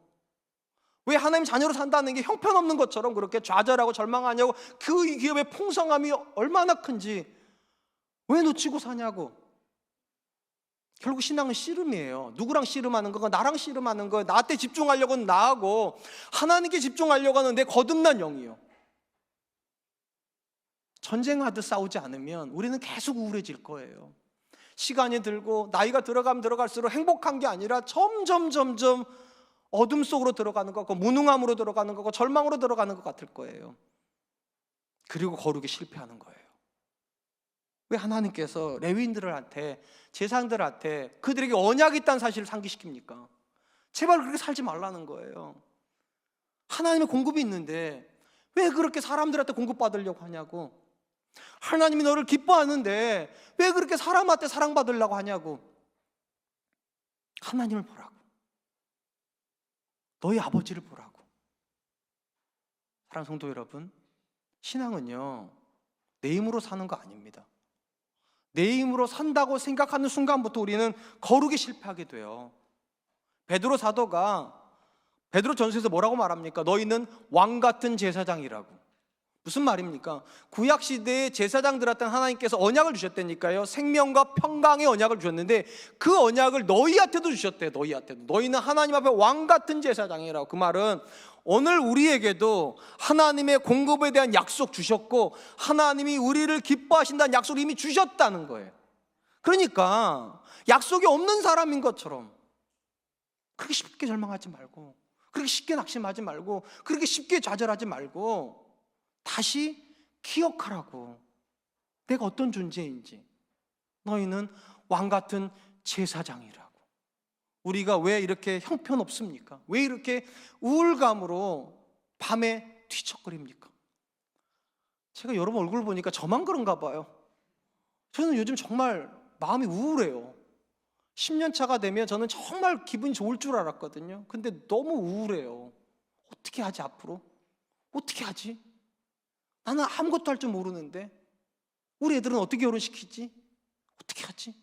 왜 하나님 자녀로 산다는 게 형편없는 것처럼 그렇게 좌절하고 절망하냐고. 그 기업의 풍성함이 얼마나 큰지 왜 놓치고 사냐고. 결국 신앙은 씨름이에요. 누구랑 씨름하는 거가? 나랑 씨름하는 거예요. 나한테 집중하려고 하는 나하고 하나님께 집중하려고 하는 내 거듭난 영이요. 전쟁하듯 싸우지 않으면 우리는 계속 우울해질 거예요. 시간이 들고 나이가 들어가면 들어갈수록 행복한 게 아니라 점점 어둠 속으로 들어가는 것 같고, 무능함으로 들어가는 것 같고, 절망으로 들어가는 것 같을 거예요. 그리고 거룩에 실패하는 거예요. 왜 하나님께서 레위인들한테, 제사장들한테 그들에게 언약이 있다는 사실을 상기시킵니까? 제발 그렇게 살지 말라는 거예요. 하나님의 공급이 있는데 왜 그렇게 사람들한테 공급받으려고 하냐고. 하나님이 너를 기뻐하는데 왜 그렇게 사람한테 사랑받으려고 하냐고. 하나님을 보라고. 너희 아버지를 보라고. 사랑하는 성도 여러분, 신앙은요, 내 힘으로 사는 거 아닙니다. 내 힘으로 산다고 생각하는 순간부터 우리는 거룩에 실패하게 돼요. 베드로 사도가 베드로 전서에서 뭐라고 말합니까? 너희는 왕 같은 제사장이라고. 무슨 말입니까? 구약 시대의 제사장들한테 하나님께서 언약을 주셨다니까요. 생명과 평강의 언약을 주셨는데 그 언약을 너희한테도 주셨대요. 너희한테도. 너희는 하나님 앞에 왕 같은 제사장이라고. 그 말은 오늘 우리에게도 하나님의 공급에 대한 약속 주셨고 하나님이 우리를 기뻐하신다는 약속을 이미 주셨다는 거예요. 그러니까 약속이 없는 사람인 것처럼 그렇게 쉽게 절망하지 말고, 그렇게 쉽게 낙심하지 말고, 그렇게 쉽게 좌절하지 말고 다시 기억하라고. 내가 어떤 존재인지. 너희는 왕같은 제사장이라고. 우리가 왜 이렇게 형편없습니까? 왜 이렇게 우울감으로 밤에 뒤척거립니까? 제가 여러분 얼굴 보니까 저만 그런가 봐요. 저는 요즘 정말 마음이 우울해요. 10년 차가 되면 저는 정말 기분이 좋을 줄 알았거든요. 근데 너무 우울해요. 어떻게 하지 앞으로? 어떻게 하지? 나는 아무것도 할 줄 모르는데 우리 애들은 어떻게 결혼시키지? 어떻게 하지?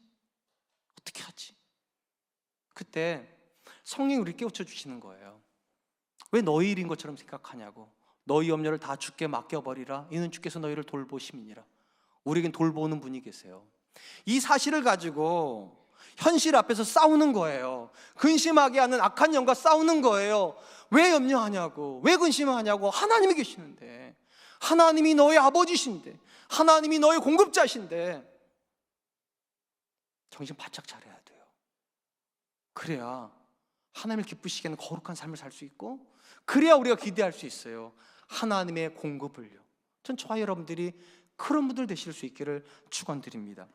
어떻게 하지? 그때 성령이 우리 깨우쳐 주시는 거예요. 왜 너희 일인 것처럼 생각하냐고. 너희 염려를 다 주께 맡겨버리라. 이는 주께서 너희를 돌보심이니라. 우리에겐 돌보는 분이 계세요. 이 사실을 가지고 현실 앞에서 싸우는 거예요. 근심하게 하는 악한 영과 싸우는 거예요. 왜 염려하냐고, 왜 근심하냐고. 하나님이 계시는데, 하나님이 너의 아버지신데, 하나님이 너의 공급자신데 정신 바짝 차려야 돼요. 그래야 하나님을 기쁘시게 하는 거룩한 삶을 살 수 있고, 그래야 우리가 기대할 수 있어요. 하나님의 공급을요. 전 저와 여러분들이 그런 분들 되실 수 있기를 축원드립니다.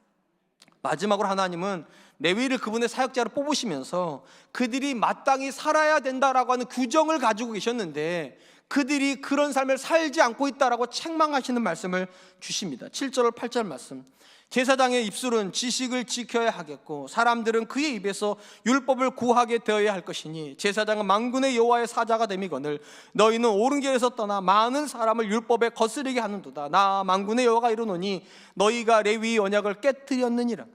마지막으로 하나님은 레위를 그분의 사역자로 뽑으시면서 그들이 마땅히 살아야 된다라고 하는 규정을 가지고 계셨는데 그들이 그런 삶을 살지 않고 있다라고 책망하시는 말씀을 주십니다. 7절 8절 말씀. 제사장의 입술은 지식을 지켜야 하겠고 사람들은 그의 입에서 율법을 구하게 되어야 할 것이니 제사장은 만군의 여호와의 사자가 됨이거늘 너희는 옳은 길에서 떠나 많은 사람을 율법에 거스르게 하는도다. 나 만군의 여호와가 이르노니 너희가 레위의 언약을 깨뜨렸느니라.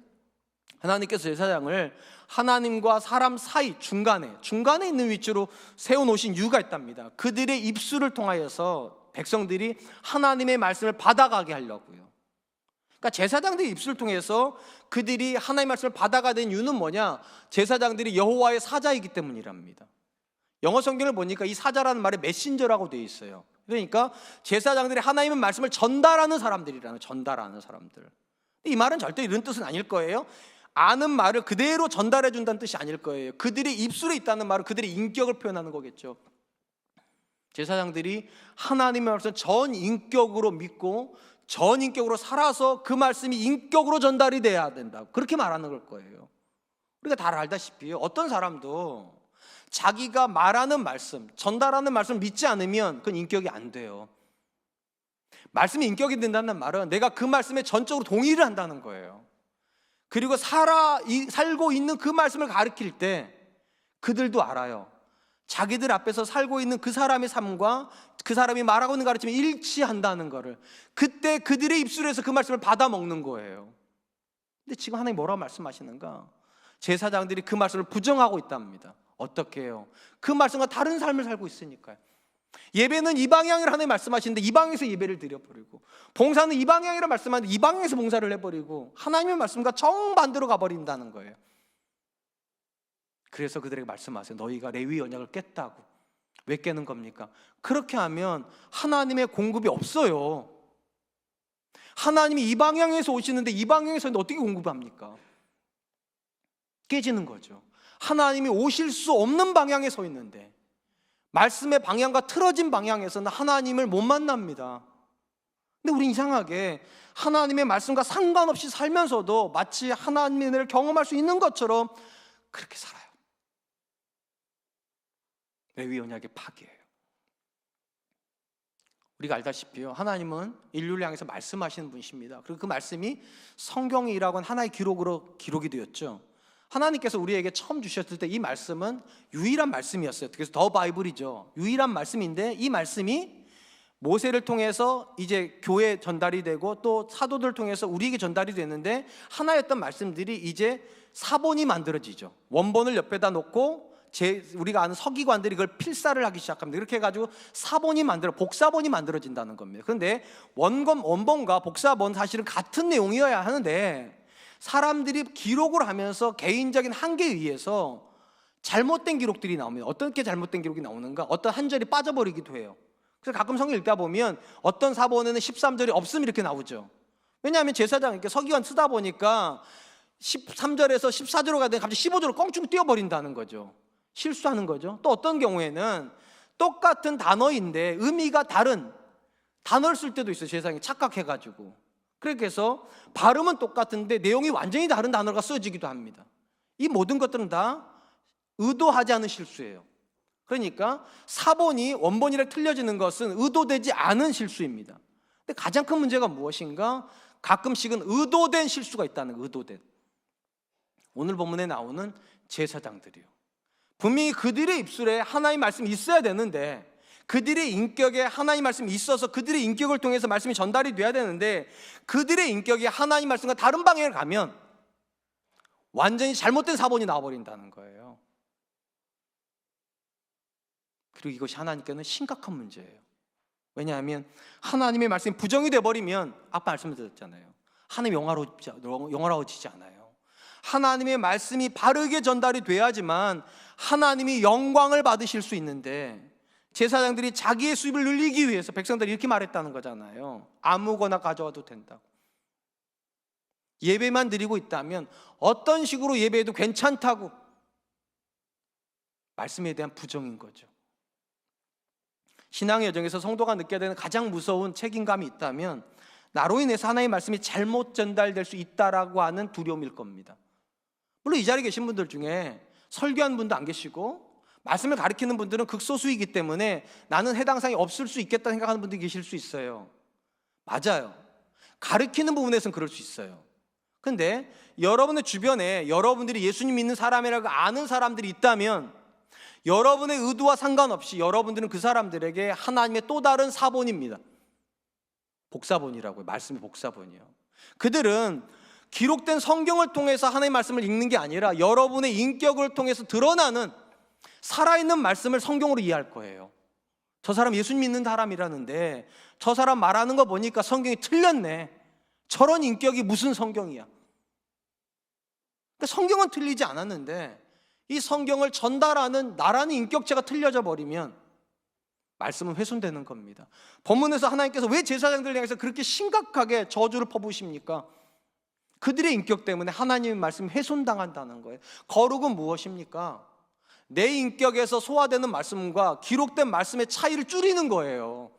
하나님께서 제사장을 하나님과 사람 사이 중간에 있는 위치로 세워놓으신 이유가 있답니다. 그들의 입술을 통하여서 백성들이 하나님의 말씀을 받아가게 하려고요. 그러니까 제사장들의 입술을 통해서 그들이 하나님의 말씀을 받아가야 되는 이유는 뭐냐? 제사장들이 여호와의 사자이기 때문이랍니다. 영어 성경을 보니까 이 사자라는 말에 메신저라고 되어 있어요. 그러니까 제사장들이 하나님의 말씀을 전달하는 사람들이라는, 전달하는 사람들. 이 말은 절대 이런 뜻은 아닐 거예요. 아는 말을 그대로 전달해 준다는 뜻이 아닐 거예요. 그들의 입술에 있다는 말은 그들의 인격을 표현하는 거겠죠. 제사장들이 하나님의 말씀을 전 인격으로 믿고 전 인격으로 살아서 그 말씀이 인격으로 전달이 돼야 된다고 그렇게 말하는 걸 거예요. 우리가 다 알다시피 어떤 사람도 자기가 말하는 말씀, 전달하는 말씀을 믿지 않으면 그건 인격이 안 돼요. 말씀이 인격이 된다는 말은 내가 그 말씀에 전적으로 동의를 한다는 거예요. 그리고 살고 있는 그 말씀을 가르칠 때 그들도 알아요. 자기들 앞에서 살고 있는 그 사람의 삶과 그 사람이 말하고 있는 가르침이 일치한다는 거를, 그때 그들의 입술에서 그 말씀을 받아 먹는 거예요. 근데 지금 하나님이 뭐라고 말씀하시는가? 제사장들이 그 말씀을 부정하고 있답니다. 어떻게 해요? 그 말씀과 다른 삶을 살고 있으니까요. 예배는 이 방향이라 하나님 말씀하시는데 이 방향에서 예배를 드려버리고, 봉사는 이 방향이라 말씀하는데 이 방향에서 봉사를 해버리고, 하나님의 말씀과 정반대로 가버린다는 거예요. 그래서 그들에게 말씀하세요. 너희가 레위 언약을 깼다고. 왜 깨는 겁니까? 그렇게 하면 하나님의 공급이 없어요. 하나님이 이 방향에서 오시는데 이 방향에서 어떻게 공급합니까? 깨지는 거죠. 하나님이 오실 수 없는 방향에 서 있는데 말씀의 방향과 틀어진 방향에서는 하나님을 못 만납니다. 근데 우린 이상하게 하나님의 말씀과 상관없이 살면서도 마치 하나님의 은혜를 경험할 수 있는 것처럼 그렇게 살아요. 레위 언약의 파괴예요. 우리가 알다시피요, 하나님은 인류를 향해서 말씀하시는 분이십니다. 그리고 그 말씀이 성경이라고 하는 하나의 기록이 되었죠. 하나님께서 우리에게 처음 주셨을 때 이 말씀은 유일한 말씀이었어요. 그래서 더 바이블이죠. 유일한 말씀인데 이 말씀이 모세를 통해서 이제 교회에 전달이 되고 또 사도들을 통해서 우리에게 전달이 되는데, 하나였던 말씀들이 이제 사본이 만들어지죠. 원본을 옆에다 놓고 우리가 아는 서기관들이 그걸 필사를 하기 시작합니다. 이렇게 해가지고 복사본이 만들어진다는 겁니다. 그런데 원본과 복사본 사실은 같은 내용이어야 하는데, 사람들이 기록을 하면서 개인적인 한계에 의해서 잘못된 기록들이 나옵니다. 어떻게 잘못된 기록이 나오는가? 어떤 한 절이 빠져버리기도 해요. 그래서 가끔 성경 읽다 보면 어떤 사본에는 13절이 없음 이렇게 나오죠. 왜냐하면 제사장 이렇게 서기관 쓰다 보니까 13절에서 14절로 가더니 갑자기 15절로 껑충 뛰어버린다는 거죠. 실수하는 거죠. 또 어떤 경우에는 똑같은 단어인데 의미가 다른 단어를 쓸 때도 있어요. 제사장이 착각해가지고. 그렇게 해서 발음은 똑같은데 내용이 완전히 다른 단어가 써지기도 합니다. 이 모든 것들은 다 의도하지 않은 실수예요. 그러니까 사본이 원본이랑 틀려지는 것은 의도되지 않은 실수입니다. 근데 가장 큰 문제가 무엇인가? 가끔씩은 의도된 실수가 있다는 거예요. 의도된. 오늘 본문에 나오는 제사장들이요. 분명히 그들의 입술에 하나님의 말씀이 있어야 되는데, 그들의 인격에 하나님의 말씀이 있어서 그들의 인격을 통해서 말씀이 전달이 돼야 되는데, 그들의 인격이 하나님의 말씀과 다른 방향을 가면 완전히 잘못된 사본이 나와버린다는 거예요. 그리고 이것이 하나님께는 심각한 문제예요. 왜냐하면 하나님의 말씀이 부정이 돼버리면, 아까 말씀드렸잖아요, 하나님 영화로워지지 않아요. 하나님의 말씀이 바르게 전달이 돼야지만 하나님이 영광을 받으실 수 있는데, 제사장들이 자기의 수입을 늘리기 위해서 백성들이 이렇게 말했다는 거잖아요. 아무거나 가져와도 된다고. 예배만 드리고 있다면 어떤 식으로 예배해도 괜찮다고. 말씀에 대한 부정인 거죠. 신앙의 여정에서 성도가 느껴야 되는 가장 무서운 책임감이 있다면, 나로 인해서 하나님의 말씀이 잘못 전달될 수 있다라고 하는 두려움일 겁니다. 물론 이 자리에 계신 분들 중에 설교한 분도 안 계시고 말씀을 가르치는 분들은 극소수이기 때문에 나는 해당 사항이 없을 수 있겠다 생각하는 분들이 계실 수 있어요. 맞아요. 가르치는 부분에서는 그럴 수 있어요. 근데 여러분의 주변에 여러분들이 예수님 믿는 사람이라고 아는 사람들이 있다면, 여러분의 의도와 상관없이 여러분들은 그 사람들에게 하나님의 또 다른 사본입니다. 복사본이라고요. 말씀의 복사본이요. 그들은 기록된 성경을 통해서 하나님의 말씀을 읽는 게 아니라 여러분의 인격을 통해서 드러나는 살아있는 말씀을 성경으로 이해할 거예요. 저 사람 예수님 믿는 사람이라는데 저 사람 말하는 거 보니까 성경이 틀렸네. 저런 인격이 무슨 성경이야. 그러니까 성경은 틀리지 않았는데 이 성경을 전달하는 나라는 인격체가 틀려져 버리면 말씀은 훼손되는 겁니다. 본문에서 하나님께서 왜 제사장들을 향해서 그렇게 심각하게 저주를 퍼부으십니까? 그들의 인격 때문에 하나님의 말씀이 훼손당한다는 거예요. 거룩은 무엇입니까? 내 인격에서 소화되는 말씀과 기록된 말씀의 차이를 줄이는 거예요.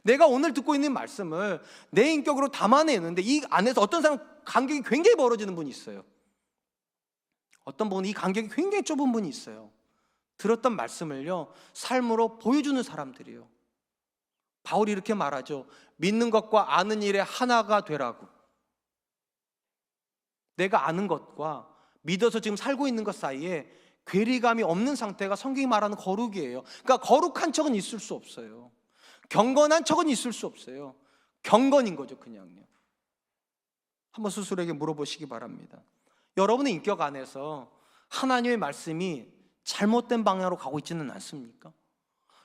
내가 오늘 듣고 있는 말씀을 내 인격으로 담아내는데 이 안에서 어떤 사람 간격이 굉장히 벌어지는 분이 있어요. 어떤 분은 이 간격이 굉장히 좁은 분이 있어요. 들었던 말씀을요 삶으로 보여주는 사람들이에요. 바울이 이렇게 말하죠. 믿는 것과 아는 일에 하나가 되라고. 내가 아는 것과 믿어서 지금 살고 있는 것 사이에 괴리감이 없는 상태가 성경이 말하는 거룩이에요. 그러니까 거룩한 척은 있을 수 없어요. 경건한 척은 있을 수 없어요. 경건인 거죠, 그냥요. 한번 스스로에게 물어보시기 바랍니다. 여러분의 인격 안에서 하나님의 말씀이 잘못된 방향으로 가고 있지는 않습니까?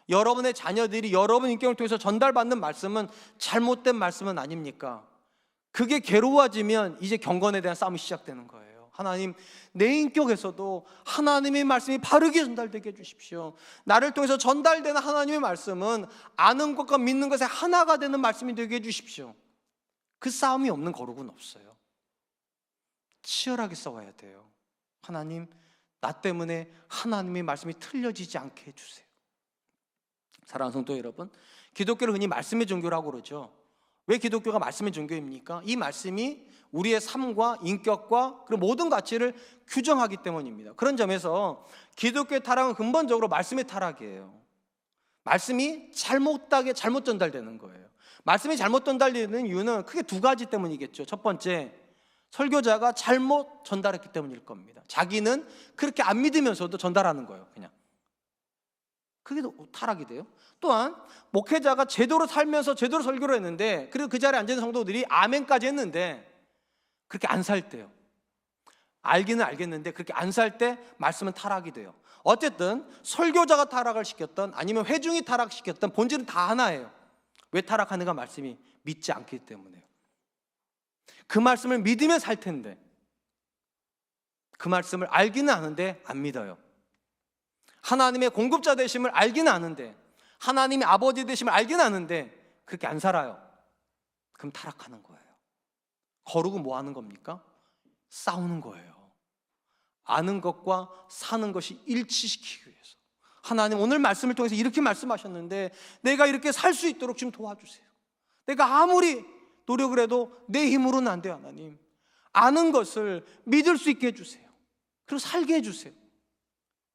여러분의 자녀들이 여러분 인격을 통해서 전달받는 말씀은 잘못된 말씀은 아닙니까? 그게 괴로워지면 이제 경건에 대한 싸움이 시작되는 거예요. 하나님, 내 인격에서도 하나님의 말씀이 바르게 전달되게 해주십시오. 나를 통해서 전달되는 하나님의 말씀은 아는 것과 믿는 것에 하나가 되는 말씀이 되게 해주십시오. 그 싸움이 없는 거룩은 없어요. 치열하게 싸워야 돼요. 하나님, 나 때문에 하나님의 말씀이 틀려지지 않게 해주세요. 사랑하는 성도 여러분, 기독교를 흔히 말씀의 종교라고 그러죠. 왜 기독교가 말씀의 종교입니까? 이 말씀이 우리의 삶과 인격과 그리고 모든 가치를 규정하기 때문입니다. 그런 점에서 기독교의 타락은 근본적으로 말씀의 타락이에요. 말씀이 잘못 전달되는 거예요. 말씀이 잘못 전달되는 이유는 크게 두 가지 때문이겠죠. 첫 번째, 설교자가 잘못 전달했기 때문일 겁니다. 자기는 그렇게 안 믿으면서도 전달하는 거예요. 그냥 그게 타락이 돼요. 또한 목회자가 제대로 살면서 제대로 설교를 했는데, 그리고 그 자리에 앉은 성도들이 아멘까지 했는데 그렇게 안 살 때요. 알기는 알겠는데 그렇게 안 살 때 말씀은 타락이 돼요. 어쨌든 설교자가 타락을 시켰던 아니면 회중이 타락시켰던 본질은 다 하나예요. 왜 타락하는가? 말씀이 믿지 않기 때문에요. 그 말씀을 믿으면 살 텐데 그 말씀을 알기는 아는데 안 믿어요. 하나님의 공급자 되심을 알기는 아는데, 하나님의 아버지 되심을 알기는 아는데 그렇게 안 살아요. 그럼 타락하는 거예요. 거룩은 뭐 하는 겁니까? 싸우는 거예요. 아는 것과 사는 것이 일치시키기 위해서. 하나님, 오늘 말씀을 통해서 이렇게 말씀하셨는데 내가 이렇게 살 수 있도록 좀 도와주세요. 내가 아무리 노력을 해도 내 힘으로는 안 돼요. 하나님, 아는 것을 믿을 수 있게 해주세요. 그리고 살게 해주세요.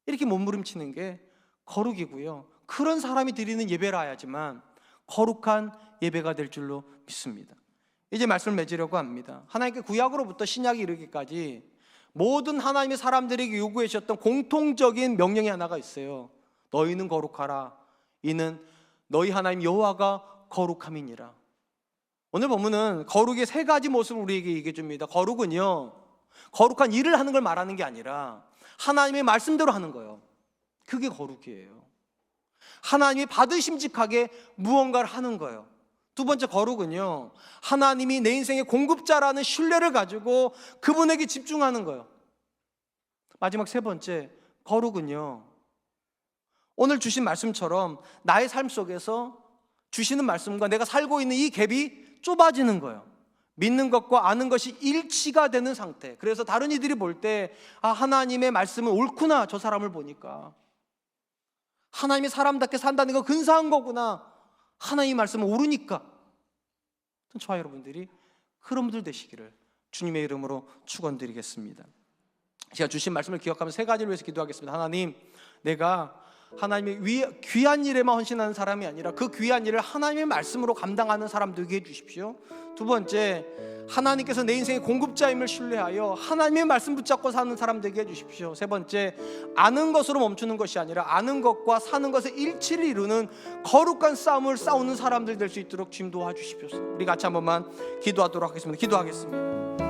이렇게 몸부림치는 게 거룩이고요, 그런 사람이 드리는 예배라 해야지만 거룩한 예배가 될 줄로 믿습니다. 이제 말씀을 맺으려고 합니다. 하나님께 구약으로부터 신약이 이르기까지 모든 하나님의 사람들에게 요구해 주셨던 공통적인 명령이 하나가 있어요. 너희는 거룩하라. 이는 너희 하나님 여호와가 거룩함이니라. 오늘 본문은 거룩의 세 가지 모습을 우리에게 얘기해 줍니다. 거룩은요, 거룩한 일을 하는 걸 말하는 게 아니라 하나님의 말씀대로 하는 거예요. 그게 거룩이에요. 하나님이 받으심직하게 무언가를 하는 거예요. 두 번째, 거룩은요, 하나님이 내 인생의 공급자라는 신뢰를 가지고 그분에게 집중하는 거예요. 마지막 세 번째, 거룩은요, 오늘 주신 말씀처럼 나의 삶 속에서 주시는 말씀과 내가 살고 있는 이 갭이 좁아지는 거예요. 믿는 것과 아는 것이 일치가 되는 상태. 그래서 다른 이들이 볼 때, 아, 하나님의 말씀은 옳구나. 저 사람을 보니까 하나님의 사람답게 산다는 거 근사한 거구나. 하나님의 말씀은 옳으니까. 저와 여러분들이 그런 분들 되시기를 주님의 이름으로 축원드리겠습니다. 제가 주신 말씀을 기억하면서 세 가지를 위해서 기도하겠습니다. 하나님, 내가 하나님의 귀한 일에만 헌신하는 사람이 아니라 그 귀한 일을 하나님의 말씀으로 감당하는 사람 되게 해주십시오. 두 번째, 하나님께서 내 인생의 공급자임을 신뢰하여 하나님의 말씀 붙잡고 사는 사람 되게 해주십시오. 세 번째, 아는 것으로 멈추는 것이 아니라 아는 것과 사는 것의 일치를 이루는 거룩한 싸움을 싸우는 사람들 될 수 있도록 주님 도와주십시오. 우리 같이 한 번만 기도하도록 하겠습니다. 기도하겠습니다.